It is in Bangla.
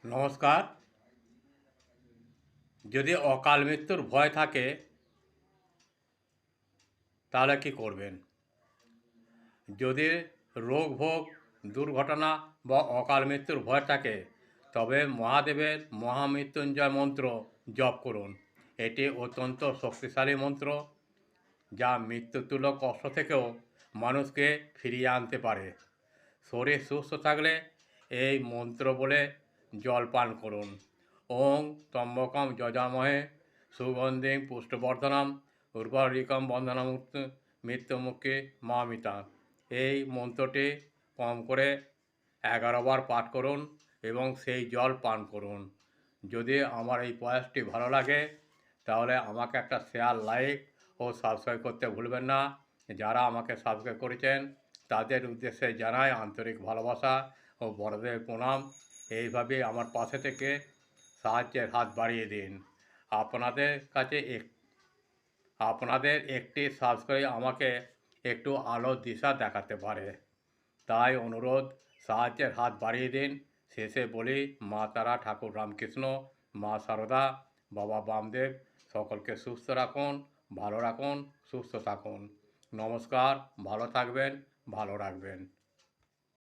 নমস্কার। যদি অকাল মৃত্যুর ভয় থাকে তাহলে কি করবেন? যদি রোগ ভোগ, দুর্ঘটনা বা অকাল মৃত্যুর ভয় থাকে তবে মহাদেবের মহামৃত্যুঞ্জয় মন্ত্র জপ করুন। এটি অত্যন্ত শক্তিশালী মন্ত্র যা মৃত্যুতুল্য কষ্ট থেকেও মানুষকে ফিরিয়ে আনতে পারে। শরীর সুস্থ থাকলে এই মন্ত্র বলে জল পান করুন। ওং ত্র্যম্বকম যজামহে সুগন্ধিং পুষ্টিবর্ধনম উর্বরিকম বন্ধনমুক্ত মৃত্যুমুখে মামিতা। এই মন্ত্রটি কম করে 11 বার পাঠ করুন এবং সেই জল পান করুন। যদি আমার এই প্রয়াসটি ভালো লাগে তাহলে আমাকে একটা শেয়ার, লাইক ও সাবস্ক্রাইব করতে ভুলবেন না। যারা আমাকে সাবস্ক্রাইব করেছেন তাদের উদ্দেশ্যে জানাই আন্তরিক ভালোবাসা ও বড়দের প্রণাম। এইভাবে আমার পাশে থেকে সাহায্যের হাত বাড়িয়ে দিন। আপনাদের কাছে আপনাদের একটি সাবস্ক্রাইব আমাকে একটু আলোর দিশা দেখাতে পারে। তাই অনুরোধ, সাহায্যের হাত বাড়িয়ে দিন। শেষে বলি, মা তারা, ঠাকুর রামকৃষ্ণ, মা সারদা, বাবা বামদেব সকলকে সুস্থ রাখুন, ভালো রাখুন, সুস্থ থাকুন। নমস্কার, ভালো থাকবেন, ভালো রাখবেন।